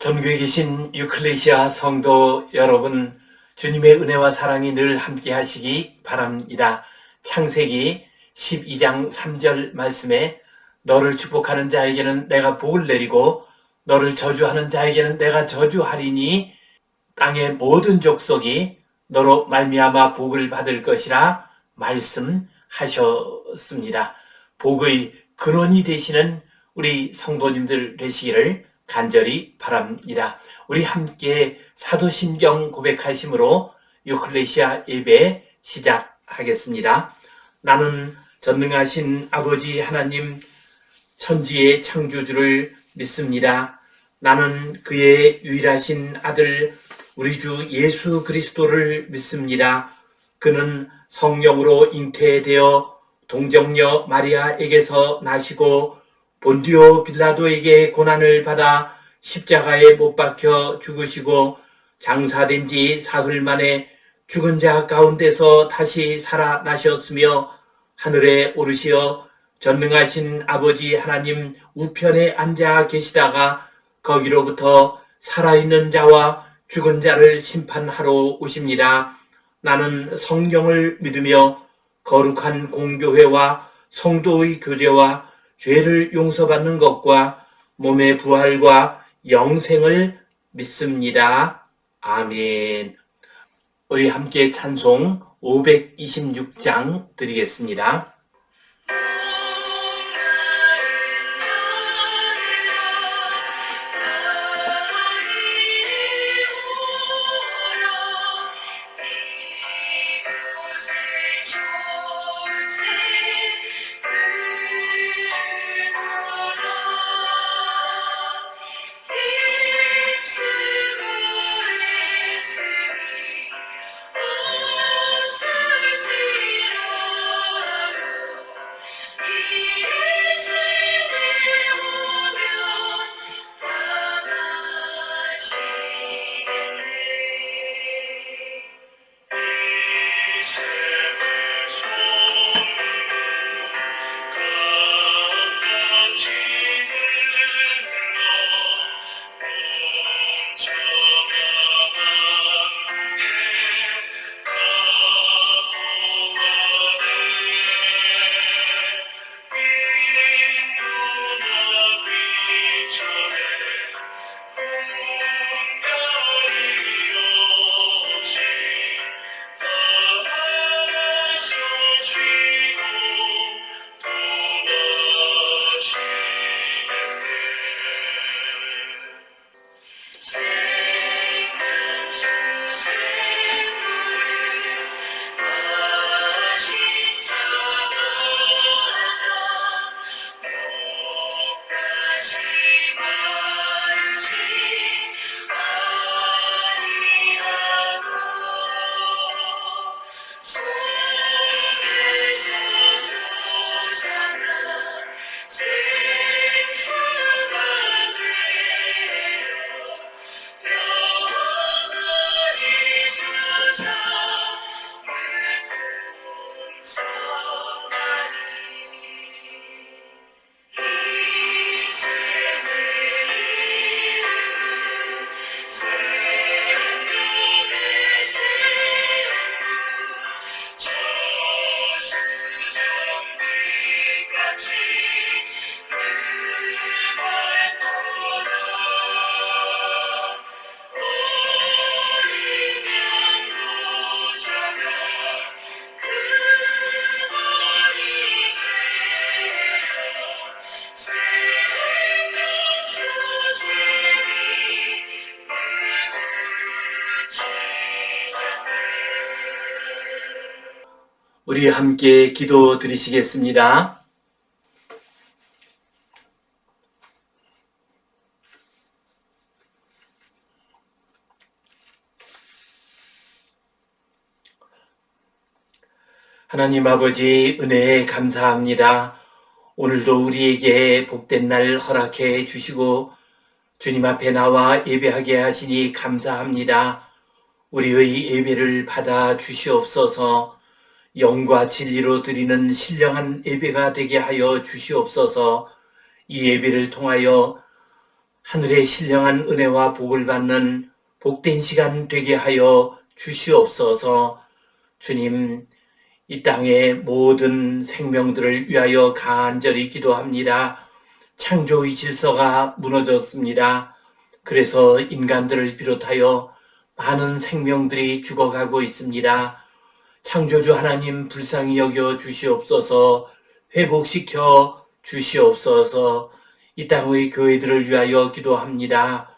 전국에 계신 유클레시아 성도 여러분, 주님의 은혜와 사랑이 늘 함께 하시기 바랍니다. 창세기 12장 3절 말씀에 너를 축복하는 자에게는 내가 복을 내리고 너를 저주하는 자에게는 내가 저주하리니 땅의 모든 족속이 너로 말미암아 복을 받을 것이라 말씀하셨습니다. 복의 근원이 되시는 우리 성도님들 되시기를 간절히 바랍니다. 우리 함께 사도신경 고백하심으로 유클레시아 예배 시작하겠습니다. 나는 전능하신 아버지 하나님 천지의 창조주를 믿습니다. 나는 그의 유일하신 아들 우리 주 예수 그리스도를 믿습니다. 그는 성령으로 잉태되어 동정녀 마리아에게서 나시고 본디오 빌라도에게 고난을 받아 십자가에 못 박혀 죽으시고 장사된 지 사흘 만에 죽은 자 가운데서 다시 살아나셨으며 하늘에 오르시어 전능하신 아버지 하나님 우편에 앉아 계시다가 거기로부터 살아있는 자와 죽은 자를 심판하러 오십니다. 나는 성령을 믿으며 거룩한 공교회와 성도의 교제와 죄를 용서받는 것과 몸의 부활과 영생을 믿습니다. 아멘. 우리 함께 찬송 526장 드리겠습니다. 우리 함께 기도 드리시겠습니다. 하나님 아버지 은혜에 감사합니다. 오늘도 우리에게 복된 날 허락해 주시고 주님 앞에 나와 예배하게 하시니 감사합니다. 우리의 예배를 받아 주시옵소서. 영과 진리로 드리는 신령한 예배가 되게 하여 주시옵소서. 이 예배를 통하여 하늘의 신령한 은혜와 복을 받는 복된 시간 되게 하여 주시옵소서. 주님, 이 땅의 모든 생명들을 위하여 간절히 기도합니다. 창조의 질서가 무너졌습니다. 그래서 인간들을 비롯하여 많은 생명들이 죽어가고 있습니다. 창조주 하나님 불쌍히 여겨 주시옵소서. 회복시켜 주시옵소서. 이 땅의 교회들을 위하여 기도합니다.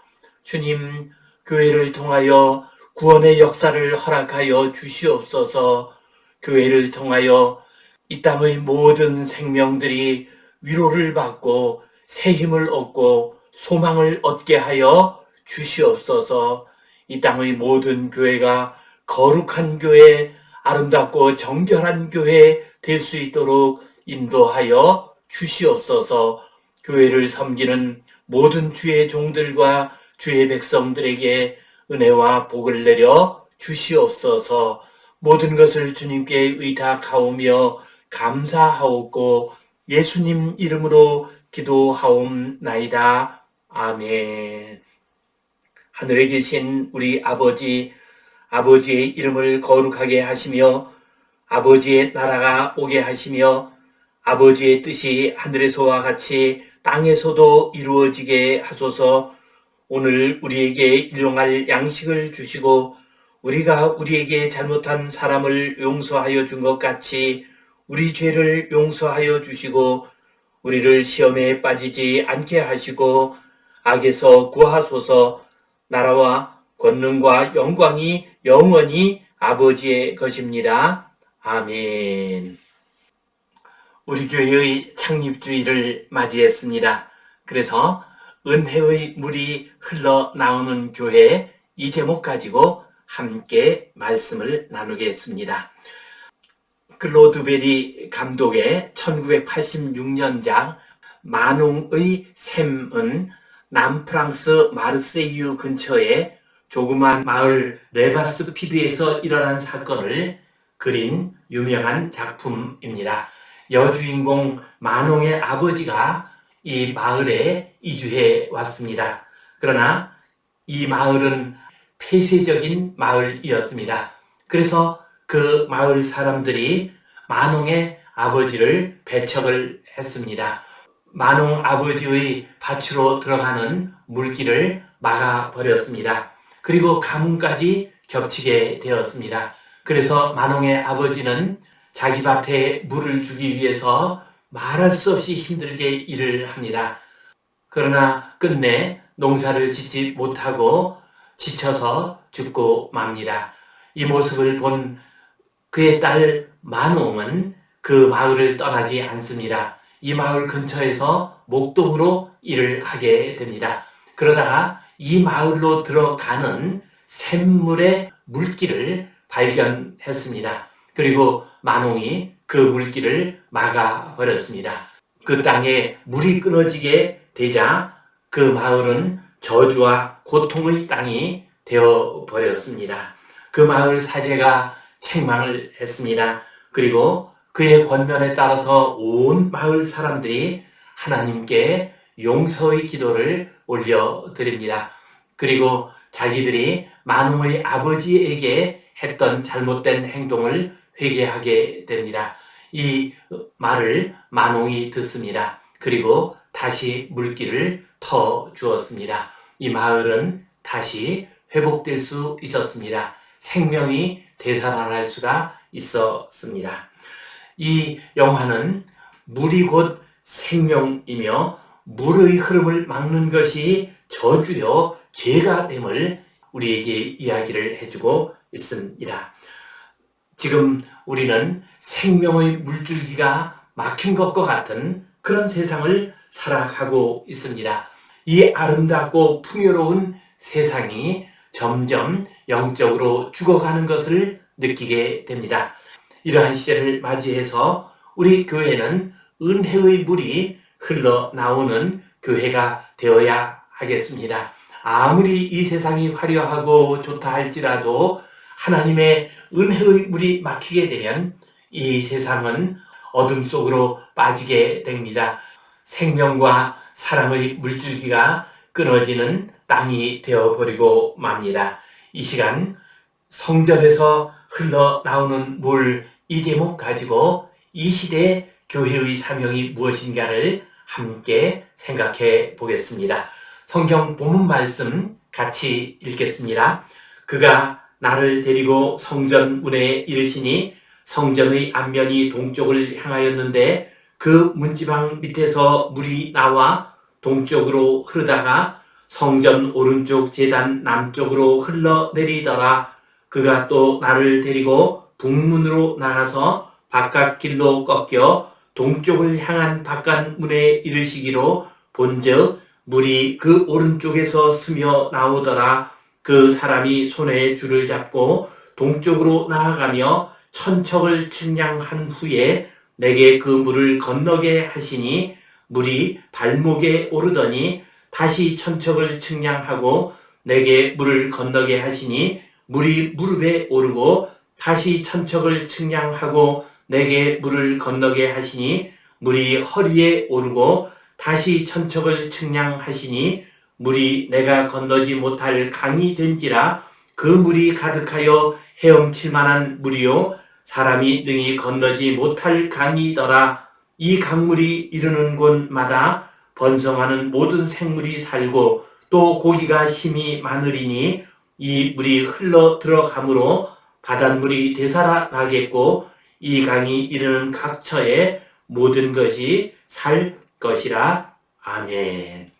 주님, 교회를 통하여 구원의 역사를 허락하여 주시옵소서. 교회를 통하여 이 땅의 모든 생명들이 위로를 받고 새 힘을 얻고 소망을 얻게 하여 주시옵소서. 이 땅의 모든 교회가 거룩한 교회, 아름답고 정결한 교회 될 수 있도록 인도하여 주시옵소서. 교회를 섬기는 모든 주의 종들과 주의 백성들에게 은혜와 복을 내려 주시옵소서. 모든 것을 주님께 의탁하오며 감사하옵고 예수님 이름으로 기도하옵나이다. 아멘. 하늘에 계신 우리 아버지, 아버지의 이름을 거룩하게 하시며 아버지의 나라가 오게 하시며 아버지의 뜻이 하늘에서와 같이 땅에서도 이루어지게 하소서. 오늘 우리에게 일용할 양식을 주시고 우리가 우리에게 잘못한 사람을 용서하여 준 것 같이 우리 죄를 용서하여 주시고 우리를 시험에 빠지지 않게 하시고 악에서 구하소서. 나라와 권능과 영광이 영원히 아버지의 것입니다. 아멘. 우리 교회의 창립주일을 맞이했습니다. 그래서 은혜의 물이 흘러나오는 교회, 이 제목 가지고 함께 말씀을 나누겠습니다. 클로드 베리 감독의 1986년작 마농의 샘은 남프랑스 마르세유 근처의 조그만 마을 레바스피드에서 일어난 사건을 그린 유명한 작품입니다. 여주인공 마농의 아버지가 이 마을에 이주해 왔습니다. 그러나 이 마을은 폐쇄적인 마을이었습니다. 그래서 그 마을 사람들이 마농의 아버지를 배척을 했습니다. 마농 아버지의 밭으로 들어가는 물길을 막아버렸습니다. 그리고 가뭄까지 겹치게 되었습니다. 그래서 마농의 아버지는 자기 밭에 물을 주기 위해서 말할 수 없이 힘들게 일을 합니다. 그러나 끝내 농사를 짓지 못하고 지쳐서 죽고 맙니다. 이 모습을 본 그의 딸 마농은 그 마을을 떠나지 않습니다. 이 마을 근처에서 목동으로 일을 하게 됩니다. 그러다가 이 마을로 들어가는 샘물의 물길을 발견했습니다. 그리고 마농이 그 물길을 막아버렸습니다. 그 땅에 물이 끊어지게 되자 그 마을은 저주와 고통의 땅이 되어버렸습니다. 그 마을 사제가 책망을 했습니다. 그리고 그의 권면에 따라서 온 마을 사람들이 하나님께 용서의 기도를 올려드립니다. 그리고 자기들이 마농의 아버지에게 했던 잘못된 행동을 회개하게 됩니다. 이 말을 마농이 듣습니다. 그리고 다시 물길을 터 주었습니다. 이 마을은 다시 회복될 수 있었습니다. 생명이 되살아날 수가 있었습니다. 이 영화는 물이 곧 생명이며 물의 흐름을 막는 것이 저주요 죄가 됨을 우리에게 이야기를 해주고 있습니다. 지금 우리는 생명의 물줄기가 막힌 것과 같은 그런 세상을 살아가고 있습니다. 이 아름답고 풍요로운 세상이 점점 영적으로 죽어가는 것을 느끼게 됩니다. 이러한 시대를 맞이해서 우리 교회는 은혜의 물이 흘러나오는 교회가 되어야 하겠습니다. 아무리 이 세상이 화려하고 좋다 할지라도 하나님의 은혜의 물이 막히게 되면 이 세상은 어둠 속으로 빠지게 됩니다. 생명과 사랑의 물줄기가 끊어지는 땅이 되어버리고 맙니다. 이 시간 성전에서 흘러나오는 물, 이 제목 가지고 이 시대의 교회의 사명이 무엇인가를 함께 생각해 보겠습니다. 성경 본문 말씀 같이 읽겠습니다. 그가 나를 데리고 성전 문에 이르시니 성전의 앞면이 동쪽을 향하였는데 그 문지방 밑에서 물이 나와 동쪽으로 흐르다가 성전 오른쪽 제단 남쪽으로 흘러내리더라. 그가 또 나를 데리고 북문으로 나가서 바깥길로 꺾여 동쪽을 향한 바깥문에 이르시기로 본즉 물이 그 오른쪽에서 스며 나오더라. 그 사람이 손에 줄을 잡고 동쪽으로 나아가며 천척을 측량한 후에 내게 그 물을 건너게 하시니 물이 발목에 오르더니 다시 천척을 측량하고 내게 물을 건너게 하시니 물이 무릎에 오르고 다시 천척을 측량하고 내게 물을 건너게 하시니 물이 허리에 오르고 다시 천척을 측량하시니 물이 내가 건너지 못할 강이 된지라. 그 물이 가득하여 헤엄칠 만한 물이요 사람이 능히 건너지 못할 강이더라. 이 강물이 이르는 곳마다 번성하는 모든 생물이 살고 또 고기가 심히 많으리니 이 물이 흘러 들어가므로 바닷물이 되살아나겠고 이 강이 이르는 각처에 모든 것이 살 것이라. 아멘.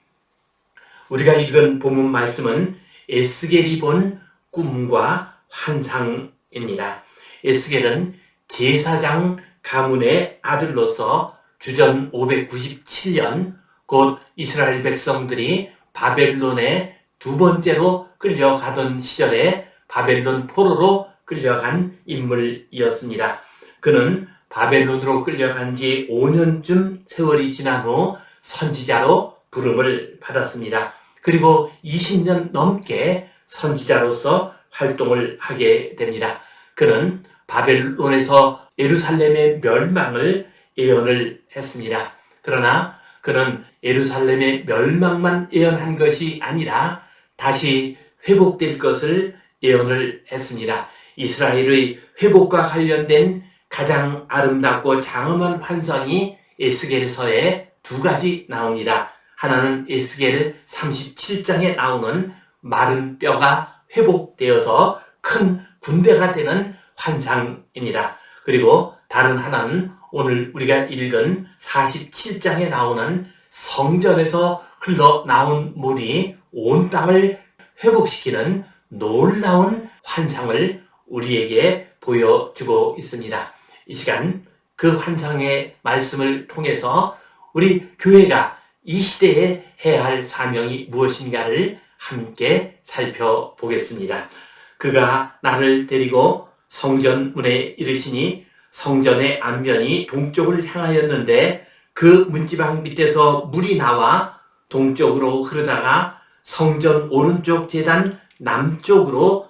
우리가 읽은 본문 말씀은 에스겔이 본 꿈과 환상입니다. 에스겔은 제사장 가문의 아들로서 주전 597년 곧 이스라엘 백성들이 바벨론에 두 번째로 끌려가던 시절에 바벨론 포로로 끌려간 인물이었습니다. 그는 바벨론으로 끌려간 지 5년쯤 세월이 지난 후 선지자로 부름을 받았습니다. 그리고 20년 넘게 선지자로서 활동을 하게 됩니다. 그는 바벨론에서 예루살렘의 멸망을 예언을 했습니다. 그러나 그는 예루살렘의 멸망만 예언한 것이 아니라 다시 회복될 것을 예언을 했습니다. 이스라엘의 회복과 관련된 가장 아름답고 장엄한 환상이 에스겔서에 두 가지 나옵니다. 하나는 에스겔 37장에 나오는 마른 뼈가 회복되어서 큰 군대가 되는 환상입니다. 그리고 다른 하나는 오늘 우리가 읽은 47장에 나오는 성전에서 흘러나온 물이 온 땅을 회복시키는 놀라운 환상을 우리에게 보여주고 있습니다. 이 시간 그 환상의 말씀을 통해서 우리 교회가 이 시대에 해야 할 사명이 무엇인가를 함께 살펴보겠습니다. 그가 나를 데리고 성전 문에 이르시니 성전의 앞면이 동쪽을 향하였는데 그 문지방 밑에서 물이 나와 동쪽으로 흐르다가 성전 오른쪽 제단 남쪽으로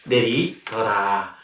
흘러내리더라.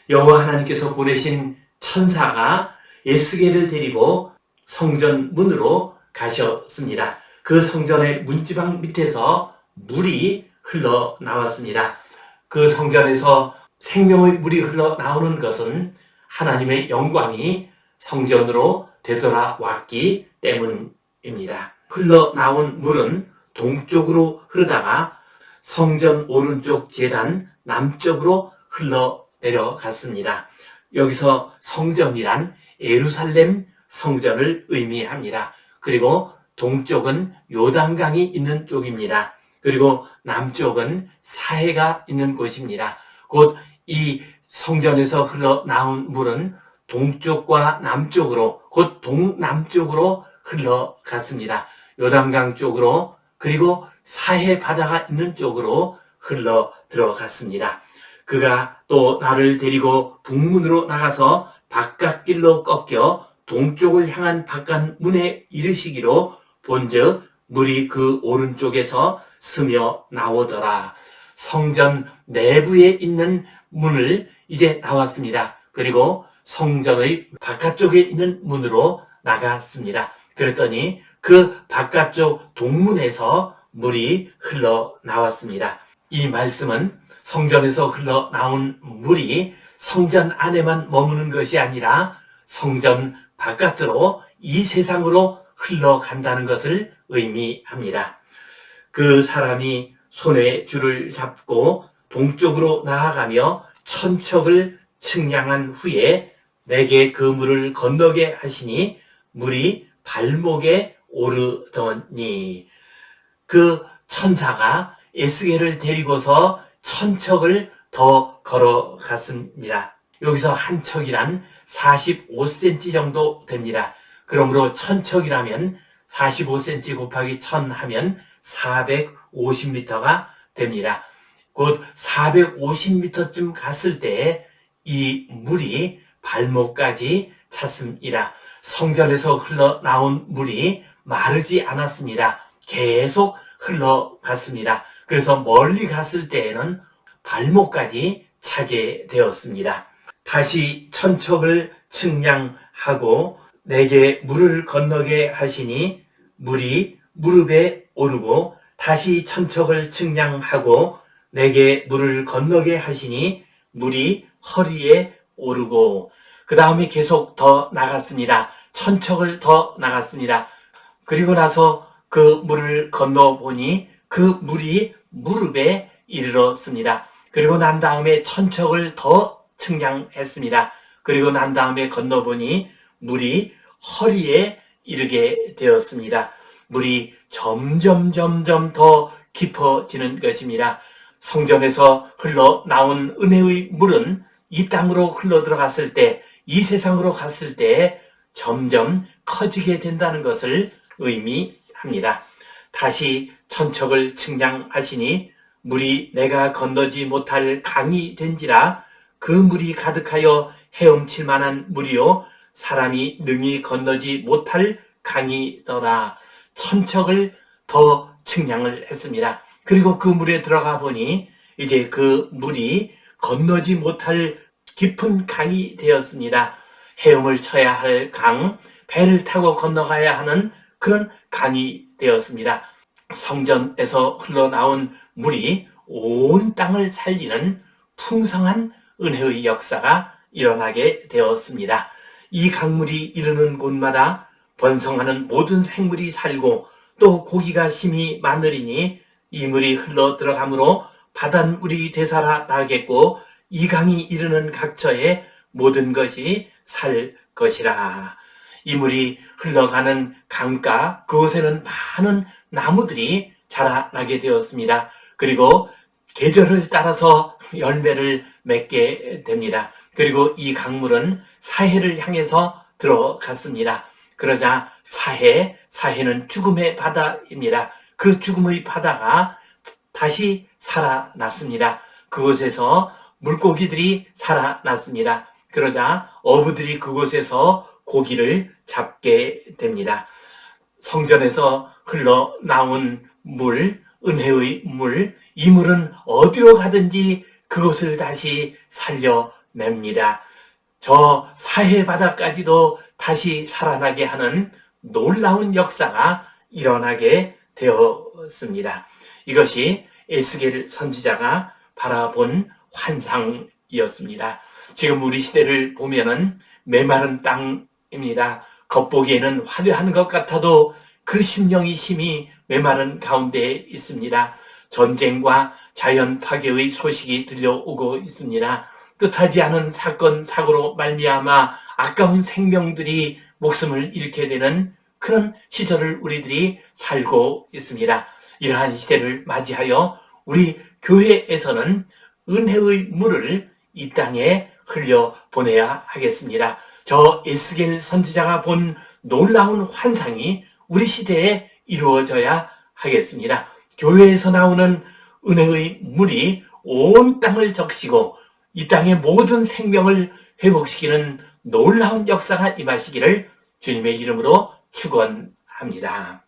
여호와 하나님께서 보내신 천사가 에스겔을 데리고 성전 문으로 가셨습니다. 그 성전의 문지방 밑에서 물이 흘러나왔습니다. 그 성전에서 생명의 물이 흘러나오는 것은 하나님의 영광이 성전으로 되돌아왔기 때문입니다. 흘러나온 물은 동쪽으로 흐르다가 성전 오른쪽 제단 남쪽으로 흘러내려갔습니다. 여기서 성전이란 예루살렘 성전을 의미합니다. 그리고 동쪽은 요단강이 있는 쪽입니다. 그리고 남쪽은 사해가 있는 곳입니다. 곧 이 성전에서 흘러나온 물은 동쪽과 남쪽으로 곧 동남쪽으로 흘러갔습니다. 요단강 쪽으로 그리고 사해 바다가 있는 쪽으로 흘러 들어갔습니다. 그가 또 나를 데리고 북문으로 나가서 바깥길로 꺾여 동쪽을 향한 바깥문에 이르시기로 본즉 물이 그 오른쪽에서 스며 나오더라. 성전 내부에 있는 문을 이제 나왔습니다. 그리고 성전의 바깥쪽에 있는 문으로 나갔습니다. 그랬더니 그 바깥쪽 동문에서 물이 흘러나왔습니다. 이 말씀은 성전에서 흘러나온 물이 성전 안에만 머무는 것이 아니라 성전 바깥으로 이 세상으로 흘러간다는 것을 의미합니다. 그 사람이 손에 줄을 잡고 동쪽으로 나아가며 천척을 측량한 후에 내게 그 물을 건너게 하시니 물이 발목에 오르더니, 그 천사가 에스겔을 데리고서 천척을 더 걸어갔습니다. 여기서 한 척이란 45cm 정도 됩니다. 그러므로 천척이라면 45cm 곱하기 1000 하면 450m가 됩니다. 곧 450m쯤 갔을 때 이 물이 발목까지 찼습니다. 성전에서 흘러나온 물이 마르지 않았습니다. 계속 흘러갔습니다. 그래서 멀리 갔을 때에는 발목까지 차게 되었습니다. 다시 천척을 측량하고 내게 물을 건너게 하시니 물이 무릎에 오르고, 다시 천척을 측량하고 내게 물을 건너게 하시니 물이 허리에 오르고, 그 다음에 계속 더 나갔습니다. 천척을 더 나갔습니다. 그리고 나서 그 물을 건너보니 그 물이 무릎에 이르렀습니다. 그리고 난 다음에 천척을 더 측량했습니다. 그리고 난 다음에 건너보니 물이 허리에 이르게 되었습니다. 물이 점점 더 깊어지는 것입니다. 성전에서 흘러나온 은혜의 물은 이 땅으로 흘러들어갔을 때, 이 세상으로 갔을 때 점점 커지게 된다는 것을 의미합니다. 다시 천척을 측량하시니 물이 내가 건너지 못할 강이 된지라, 그 물이 가득하여 헤엄칠 만한 물이요 사람이 능히 건너지 못할 강이더라. 천척을 더 측량을 했습니다. 그리고 그 물에 들어가 보니 이제 그 물이 건너지 못할 깊은 강이 되었습니다. 헤엄을 쳐야 할 강, 배를 타고 건너가야 하는 그런 강이 되었습니다. 성전에서 흘러나온 물이 온 땅을 살리는 풍성한 은혜의 역사가 일어나게 되었습니다. 이 강물이 이르는 곳마다 번성하는 모든 생물이 살고 또 고기가 심히 많으리니 이 물이 흘러 들어가므로 바닷물이 되살아나겠고 이 강이 이르는 각처에 모든 것이 살 것이라. 이 물이 흘러가는 강가 그곳에는 많은 나무들이 자라나게 되었습니다. 그리고 계절을 따라서 열매를 맺게 됩니다. 그리고 이 강물은 사해를 향해서 들어갔습니다. 그러자 사해는 죽음의 바다입니다. 그 죽음의 바다가 다시 살아났습니다. 그곳에서 물고기들이 살아났습니다. 그러자 어부들이 그곳에서 고기를 잡게 됩니다. 성전에서 흘러나온 물, 은혜의 물, 이 물은 어디로 가든지 그것을 다시 살려냅니다. 저 사해 바다까지도 다시 살아나게 하는 놀라운 역사가 일어나게 되었습니다. 이것이 에스겔 선지자가 바라본 환상이었습니다. 지금 우리 시대를 보면은 메마른 땅입니다. 겉보기에는 화려한 것 같아도 그 심령이 심히 메마른 가운데 있습니다. 전쟁과 자연 파괴의 소식이 들려오고 있습니다. 뜻하지 않은 사건, 사고로 말미암아 아까운 생명들이 목숨을 잃게 되는 그런 시절을 우리들이 살고 있습니다. 이러한 시대를 맞이하여 우리 교회에서는 은혜의 물을 이 땅에 흘려보내야 하겠습니다. 저 에스겔 선지자가 본 놀라운 환상이 우리 시대에 이루어져야 하겠습니다. 교회에서 나오는 은혜의 물이 온 땅을 적시고 이 땅의 모든 생명을 회복시키는 놀라운 역사가 임하시기를 주님의 이름으로 축원합니다.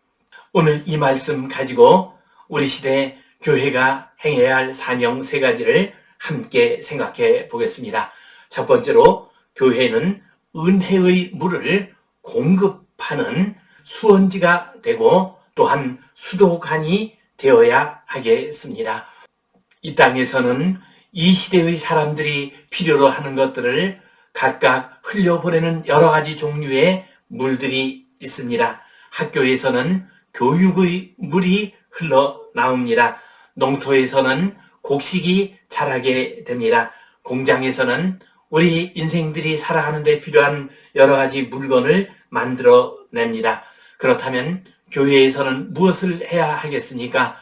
오늘 이 말씀 가지고 우리 시대 교회가 행해야 할 사명 세 가지를 함께 생각해 보겠습니다. 첫 번째로 교회는 은혜의 물을 공급하는 수원지가 되고 또한 수도관이 되어야 하겠습니다. 이 땅에서는 이 시대의 사람들이 필요로 하는 것들을 각각 흘려보내는 여러 가지 종류의 물들이 있습니다. 학교에서는 교육의 물이 흘러나옵니다. 농토에서는 곡식이 자라게 됩니다. 공장에서는 우리 인생들이 살아가는 데 필요한 여러 가지 물건을 만들어냅니다. 그렇다면 교회에서는 무엇을 해야 하겠습니까?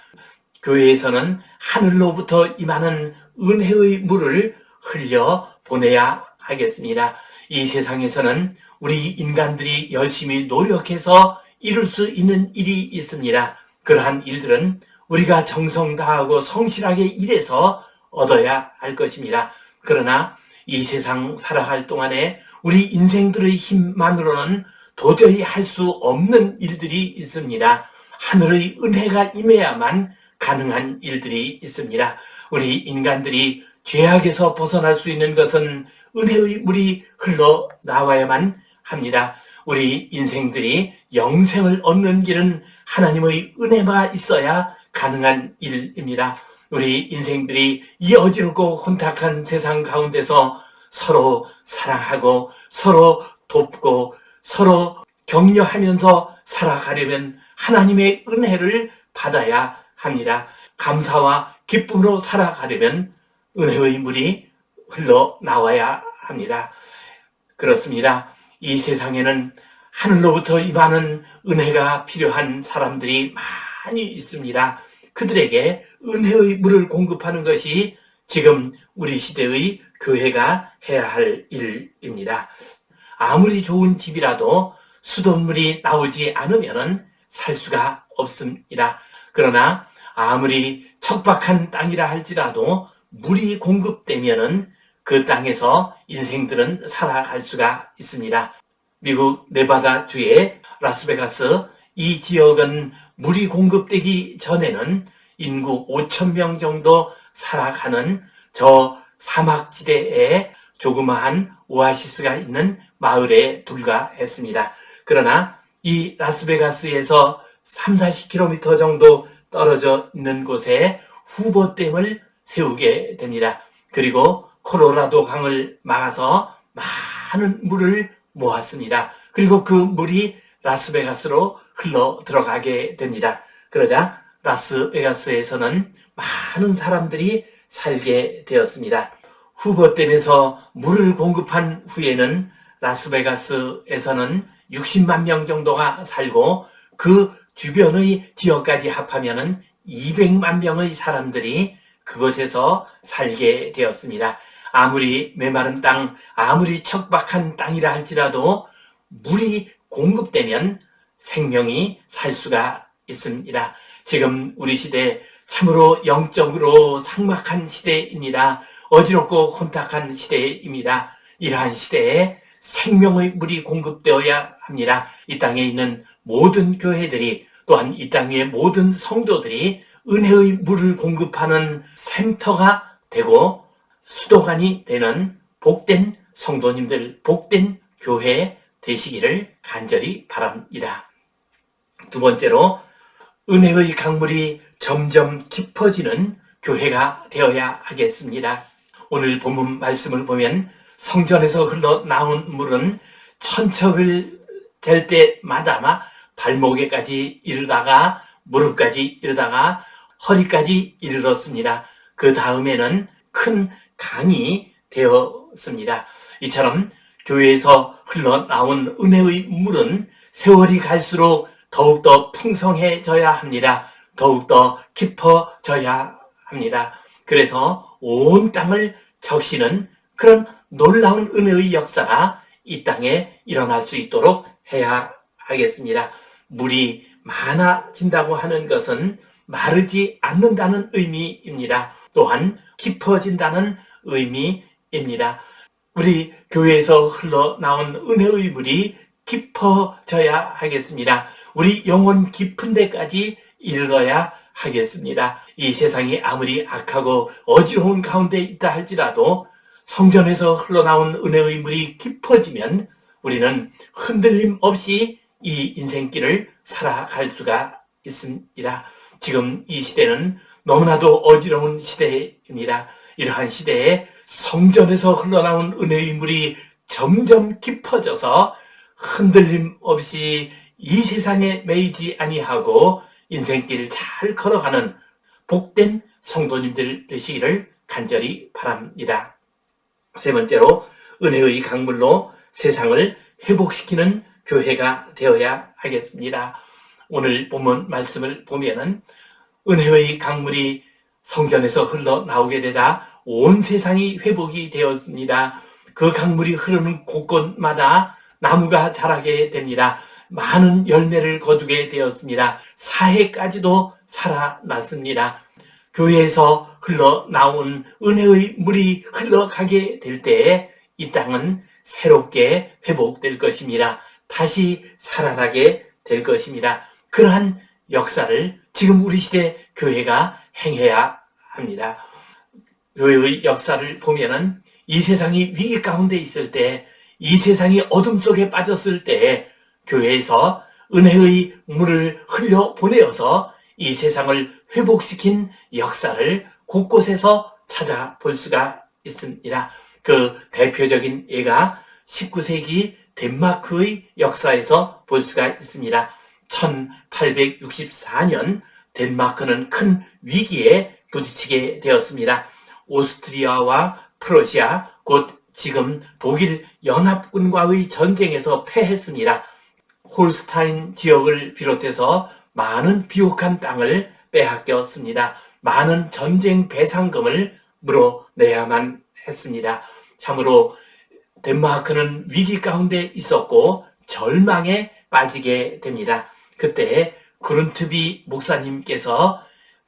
교회에서는 하늘로부터 임하는 은혜의 물을 흘려보내야 하겠습니다. 이 세상에서는 우리 인간들이 열심히 노력해서 이룰 수 있는 일이 있습니다. 그러한 일들은 우리가 정성 다하고 성실하게 일해서 얻어야 할 것입니다. 그러나 이 세상 살아갈 동안에 우리 인생들의 힘만으로는 도저히 할 수 없는 일들이 있습니다. 하늘의 은혜가 임해야만 가능한 일들이 있습니다. 우리 인간들이 죄악에서 벗어날 수 있는 것은 은혜의 물이 흘러나와야만 합니다. 우리 인생들이 영생을 얻는 길은 하나님의 은혜가 있어야 가능한 일입니다. 우리 인생들이 이 어지럽고 혼탁한 세상 가운데서 서로 사랑하고 서로 돕고 서로 격려하면서 살아가려면 하나님의 은혜를 받아야 합니다. 감사와 기쁨으로 살아가려면 은혜의 물이 흘러나와야 합니다. 그렇습니다. 이 세상에는 하늘로부터 임하는 은혜가 필요한 사람들이 많이 있습니다. 그들에게 은혜의 물을 공급하는 것이 지금 우리 시대의 교회가 해야 할 일입니다. 아무리 좋은 집이라도 수돗물이 나오지 않으면 살 수가 없습니다. 그러나 아무리 척박한 땅이라 할지라도 물이 공급되면 그 땅에서 인생들은 살아갈 수가 있습니다. 미국 네바다 주의 라스베가스 이 지역은 물이 공급되기 전에는 인구 5,000명 정도 살아가는 저 사막지대에 조그마한 오아시스가 있는 마을에 불과했습니다. 그러나 이 라스베가스에서 30-40km 정도 떨어져 있는 곳에 후보댐을 세우게 됩니다. 그리고 콜로라도 강을 막아서 많은 물을 모았습니다. 그리고 그 물이 라스베가스로 흘러 들어가게 됩니다. 그러자 라스베가스에서는 많은 사람들이 살게 되었습니다. 후보댐에서 물을 공급한 후에는 라스베가스에서는 60만 명 정도가 살고 그 주변의 지역까지 합하면 200만 명의 사람들이 그곳에서 살게 되었습니다. 아무리 메마른 땅, 아무리 척박한 땅이라 할지라도 물이 공급되면 생명이 살 수가 있습니다. 지금 우리 시대 참으로 영적으로 삭막한 시대입니다. 어지럽고 혼탁한 시대입니다. 이러한 시대에 생명의 물이 공급되어야 합니다. 이 땅에 있는 모든 교회들이 또한 이 땅의 모든 성도들이 은혜의 물을 공급하는 샘터가 되고 수도관이 되는 복된 성도님들, 복된 교회 되시기를 간절히 바랍니다. 두 번째로 은혜의 강물이 점점 깊어지는 교회가 되어야 하겠습니다. 오늘 본문 말씀을 보면 성전에서 흘러나온 물은 천척을 될 때마다 발목에까지 이르다가 무릎까지 이르다가 허리까지 이르렀습니다. 그 다음에는 큰 강이 되었습니다. 이처럼 교회에서 흘러나온 은혜의 물은 세월이 갈수록 더욱더 풍성해져야 합니다. 더욱더 깊어져야 합니다. 그래서 온 땅을 적시는 그런 놀라운 은혜의 역사가 이 땅에 일어날 수 있도록 해야 하겠습니다. 물이 많아진다고 하는 것은 마르지 않는다는 의미입니다. 또한 깊어진다는 의미입니다. 우리 교회에서 흘러나온 은혜의 물이 깊어져야 하겠습니다. 우리 영혼 깊은 데까지 이르러야 하겠습니다. 이 세상이 아무리 악하고 어지러운 가운데 있다 할지라도 성전에서 흘러나온 은혜의 물이 깊어지면 우리는 흔들림 없이 이 인생길을 살아갈 수가 있습니다. 지금 이 시대는 너무나도 어지러운 시대입니다. 이러한 시대에 성전에서 흘러나온 은혜의 물이 점점 깊어져서 흔들림 없이 이 세상에 매이지 아니하고 인생길 잘 걸어가는 복된 성도님들 되시기를 간절히 바랍니다. 세 번째로, 은혜의 강물로 세상을 회복시키는 교회가 되어야 하겠습니다. 오늘 본문 말씀을 보면은 은혜의 강물이 성전에서 흘러나오게 되자 온 세상이 회복이 되었습니다. 그 강물이 흐르는 곳곳마다 나무가 자라게 됩니다. 많은 열매를 거두게 되었습니다. 사해까지도 살아났습니다. 교회에서 흘러나온 은혜의 물이 흘러가게 될 때 이 땅은 새롭게 회복될 것입니다. 다시 살아나게 될 것입니다. 그러한 역사를 지금 우리 시대 교회가 행해야 합니다. 교회의 역사를 보면은 이 세상이 위기 가운데 있을 때, 이 세상이 어둠 속에 빠졌을 때 교회에서 은혜의 물을 흘려보내어서 이 세상을 회복시킨 역사를 곳곳에서 찾아볼 수가 있습니다. 그 대표적인 예가 19세기 덴마크의 역사에서 볼 수가 있습니다. 1864년 덴마크는 큰 위기에 부딪히게 되었습니다. 오스트리아와 프러시아, 곧 지금 독일 연합군과의 전쟁에서 패했습니다. 홀스타인 지역을 비롯해서 많은 비옥한 땅을 빼앗겼습니다. 많은 전쟁 배상금을 물어내야만 했습니다. 참으로 덴마크는 위기 가운데 있었고 절망에 빠지게 됩니다. 그때 그룬트비 목사님께서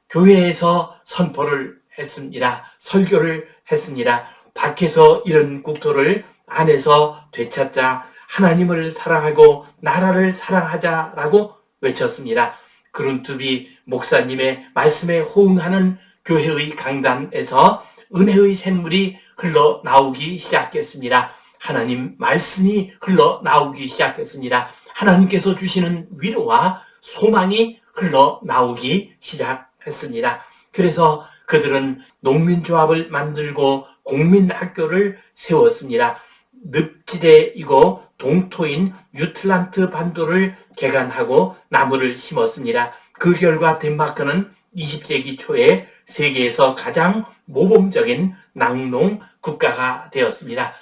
교회에서 선포를 했습니다. 설교를 했습니다. 밖에서 잃은 국토를 안에서 되찾자, 하나님을 사랑하고 나라를 사랑하자라고 외쳤습니다. 그룬트비 목사님의 말씀에 호응하는 교회의 강단에서 은혜의 샘물이 흘러나오기 시작했습니다. 하나님 말씀이 흘러나오기 시작했습니다. 하나님께서 주시는 위로와 소망이 흘러나오기 시작했습니다. 그래서 그들은 농민조합을 만들고 공민학교를 세웠습니다. 늪지대이고 동토인 유틀란트 반도를 개간하고 나무를 심었습니다. 그 결과 덴마크는 20세기 초에 세계에서 가장 모범적인 낙농 국가가 되었습니다.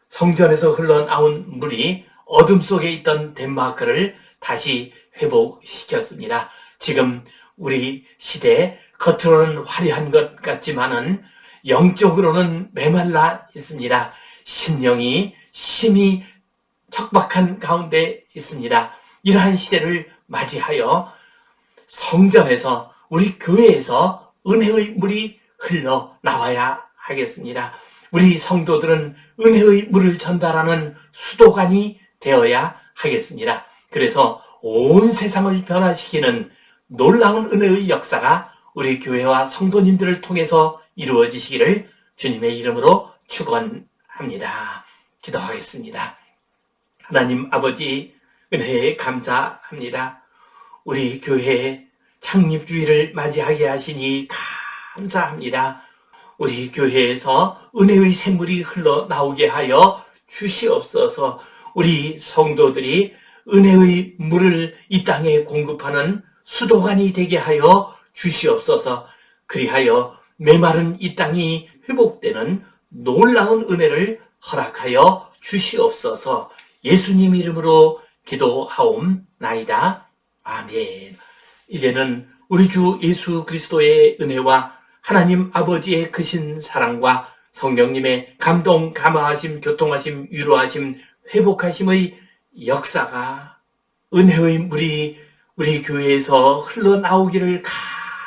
성전에서 흘러나온 물이 어둠 속에 있던 덴마크를 다시 회복시켰습니다. 지금 우리 시대 겉으로는 화려한 것 같지만은 영적으로는 메말라 있습니다. 심령이 심히 척박한 가운데 있습니다. 이러한 시대를 맞이하여 성전에서, 우리 교회에서 은혜의 물이 흘러나와야 하겠습니다. 우리 성도들은 은혜의 물을 전달하는 수도관이 되어야 하겠습니다. 그래서 온 세상을 변화시키는 놀라운 은혜의 역사가 우리 교회와 성도님들을 통해서 이루어지시기를 주님의 이름으로 축원합니다. 기도하겠습니다. 하나님 아버지, 은혜에 감사합니다. 우리 교회의 창립주의를 맞이하게 하시니 감사합니다. 우리 교회에서 은혜의 샘물이 흘러나오게 하여 주시옵소서. 우리 성도들이 은혜의 물을 이 땅에 공급하는 수도관이 되게 하여 주시옵소서. 그리하여 메마른 이 땅이 회복되는 놀라운 은혜를 허락하여 주시옵소서. 예수님 이름으로 기도하옵나이다. 아멘. 이제는 우리 주 예수 그리스도의 은혜와 하나님 아버지의 크신 사랑과 성령님의 감동, 감화하심, 교통하심, 위로하심, 회복하심의 역사가, 은혜의 물이 우리 교회에서 흘러나오기를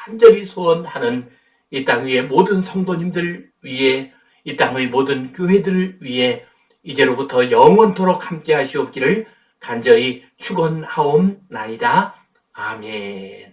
간절히 소원하는 이 땅 위의 모든 성도님들 위에, 이 땅의 모든 교회들 위에 이제로부터 영원토록 함께 하시옵기를 간절히 축원하옵나이다. 아멘.